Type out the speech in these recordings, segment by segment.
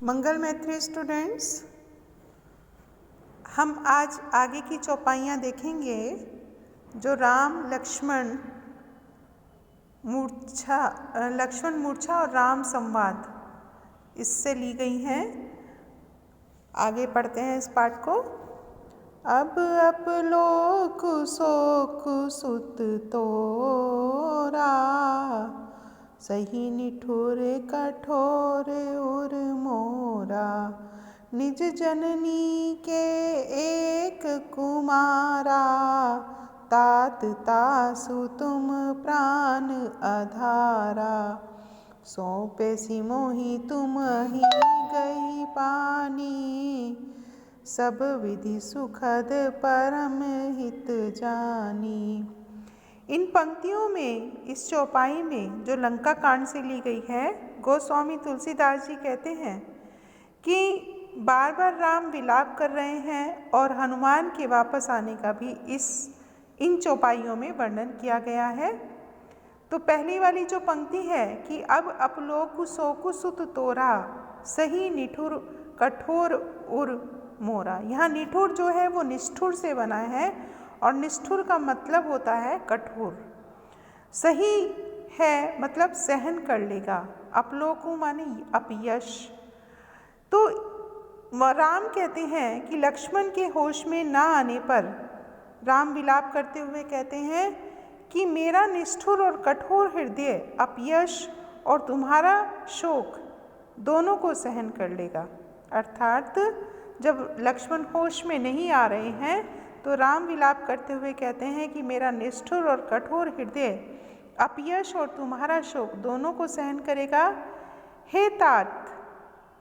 मंगल मैत्री स्टूडेंट्स, हम आज आगे की चौपाइयाँ देखेंगे जो राम लक्ष्मण मूर्छा और राम संवाद इससे ली गई हैं। आगे पढ़ते हैं इस पाठ को। अब लोक शोक सुत तोरा, सही निठुर कठोर उर मोरा। निज जननी के एक कुमारा, तात तासु तुम प्राण अधारा। सौंपे सिमोहि तुम ही गई पानी, सब विधि सुखद परम हित जानी। इन पंक्तियों में, इस चौपाई में जो लंका कांड से ली गई है, गोस्वामी तुलसीदास जी कहते हैं कि बार बार राम विलाप कर रहे हैं और हनुमान के वापस आने का भी इन चौपाइयों में वर्णन किया गया है। तो पहली वाली जो पंक्ति है कि अब अपलोक शोक सुत तोरा, सही निठुर कठोर उर मोरा। यहाँ निठुर जो है वो निष्ठुर से बना है और निष्ठुर का मतलब होता है कठोर। सही है मतलब सहन कर लेगा, अपलोकु माने अपयश। तो राम कहते हैं कि लक्ष्मण के होश में ना आने पर राम विलाप करते हुए कहते हैं कि मेरा निष्ठुर और कठोर हृदय अपयश और तुम्हारा शोक दोनों को सहन कर लेगा। अर्थात जब लक्ष्मण होश में नहीं आ रहे हैं तो राम विलाप करते हुए कहते हैं कि मेरा निष्ठुर और कठोर हृदय अपयश और तुम्हारा शोक दोनों को सहन करेगा। हे तात,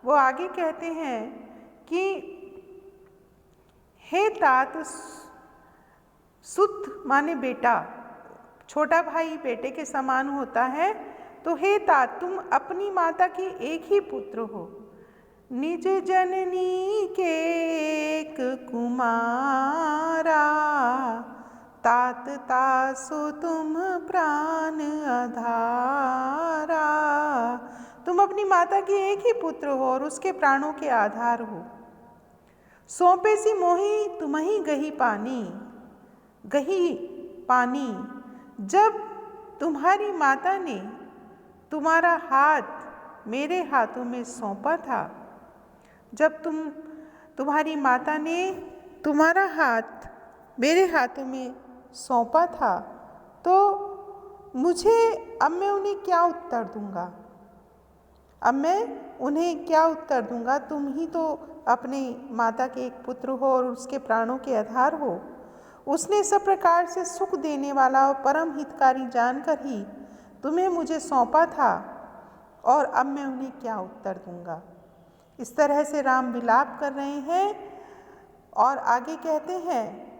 वो आगे कहते हैं कि हे तात, सुत माने बेटा, छोटा भाई बेटे के समान होता है। तो हे तात, तुम अपनी माता के एक ही पुत्र हो। निज जननी के एक कुमारा, तात तासु तुम प्राण अधारा। तुम अपनी माता के एक ही पुत्र हो और उसके प्राणों के आधार हो। सौंपे सी मोही तुम्हि गही पानी, गही पानी। जब तुम्हारी माता ने तुम्हारा हाथ मेरे हाथों में सौंपा था, जब तुम्हारी माता ने तुम्हारा हाथ मेरे हाथों में सौंपा था, तो अब मैं उन्हें क्या उत्तर दूंगा? अब मैं उन्हें क्या उत्तर दूंगा? तुम ही तो अपने माता के एक पुत्र हो और उसके प्राणों के आधार हो। उसने सब प्रकार से सुख देने वाला और परम हितकारी जानकर ही तुम्हें मुझे सौंपा था, और अब मैं उन्हें क्या उत्तर दूंगा? इस तरह से राम विलाप कर रहे हैं और आगे कहते हैं,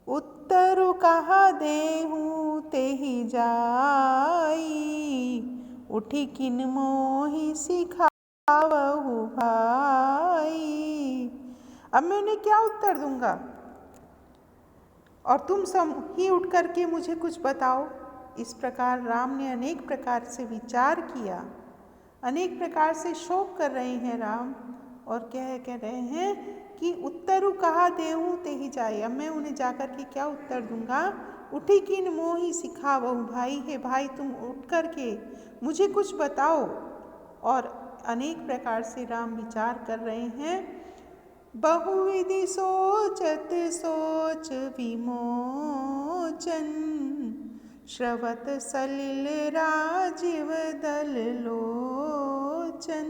उत्तरु कहा देहूँ तेहि जाई, उठी किन मोहि सिखावहु भाई। अब मैं उन्हें क्या उत्तर दूंगा? और तुम सब ही उठ करके मुझे कुछ बताओ। इस प्रकार राम ने अनेक प्रकार से विचार किया, अनेक प्रकार से शोक कर रहे हैं राम, और कह रहे हैं कि उत्तरु कहा देहूँ तेहि जाए। अब मैं उन्हें जाकर के क्या उत्तर दूंगा? उठी किन मोहि सिखावहु भाई। हे भाई, तुम उठ करके मुझे कुछ बताओ। और अनेक प्रकार से राम विचार कर रहे हैं। बहुविधि सोचत सोच विमोचन, श्रवत सलिल राजीव दल लोचन।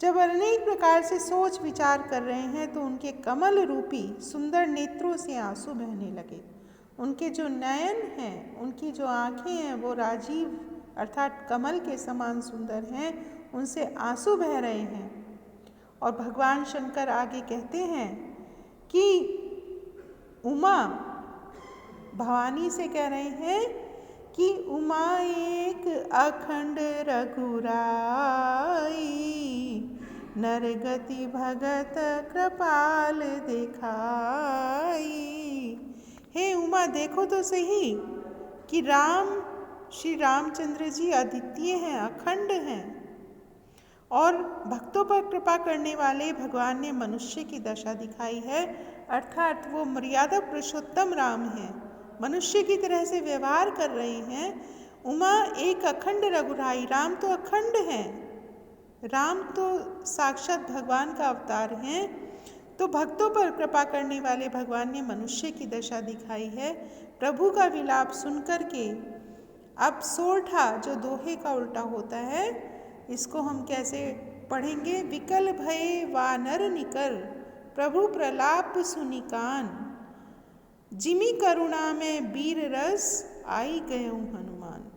जब अनेक प्रकार से सोच विचार कर रहे हैं तो उनके कमल रूपी सुंदर नेत्रों से आंसू बहने लगे। उनके जो नयन हैं, उनकी जो आँखें हैं, वो राजीव अर्थात कमल के समान सुंदर हैं, उनसे आंसू बह रहे हैं। और भगवान शंकर आगे कहते हैं कि उमा भवानी से कह रहे हैं कि उमा एक अखंड रघुराई, नरगति भगत कृपाल दिखाई। हे उमा, देखो तो सही कि श्री रामचंद्र जी अद्वितीय हैं, अखंड हैं, और भक्तों पर कृपा करने वाले भगवान ने मनुष्य की दशा दिखाई है, अर्थात वो मर्यादा पुरुषोत्तम राम हैं, मनुष्य की तरह से व्यवहार कर रहे हैं। उमा एक अखंड रघुराई, राम तो अखंड हैं, राम तो साक्षात भगवान का अवतार हैं। तो भक्तों पर कृपा करने वाले भगवान ने मनुष्य की दशा दिखाई है। प्रभु का विलाप सुनकर के अब सोरठा जो दोहे का उल्टा होता है, इसको हम कैसे पढ़ेंगे? विकल भये वानर निकर, प्रभु प्रलाप सुनि कान, जिमी करुणा में वीर रस, आई गयऊँ हनुमान।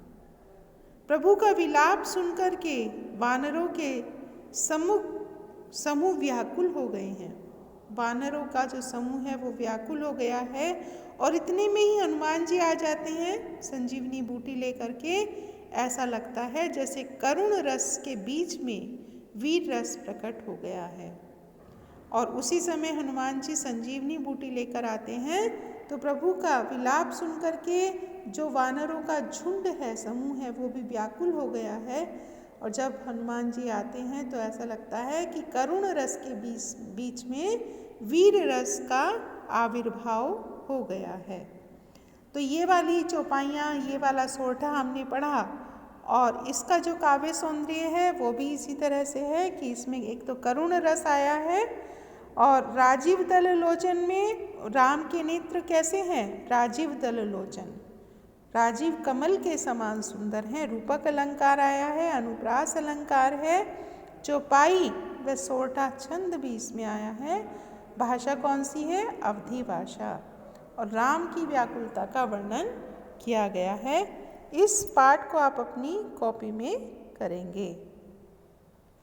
प्रभु का विलाप सुनकर के वानरों के समूह व्याकुल हो गए हैं। वानरों का जो समूह है वो व्याकुल हो गया है। और इतने में ही हनुमान जी आ जाते हैं संजीवनी बूटी लेकर के। ऐसा लगता है जैसे करुण रस के बीच में वीर रस प्रकट हो गया है। और उसी समय हनुमान जी संजीवनी बूटी लेकर आते हैं तो प्रभु का विलाप सुनकर के जो वानरों का झुंड है, समूह है, वो भी व्याकुल हो गया है। और जब हनुमान जी आते हैं तो ऐसा लगता है कि करुण रस के बीच में वीर रस का आविर्भाव हो गया है। तो ये वाली चौपाइयाँ, ये वाला सोरठा हमने पढ़ा। और इसका जो काव्य सौंदर्य है वो भी इसी तरह से है कि इसमें एक तो करुण रस आया है और राजीव दल लोचन में राम के नेत्र कैसे हैं? राजीव दल लोचन, राजीव कमल के समान सुंदर हैं। रूपक अलंकार आया है, अनुप्रास अलंकार है, चौपाई व सोरठा छंद भी इसमें आया है। भाषा कौन सी है? अवधी भाषा। और राम की व्याकुलता का वर्णन किया गया है। इस पाठ को आप अपनी कॉपी में करेंगे।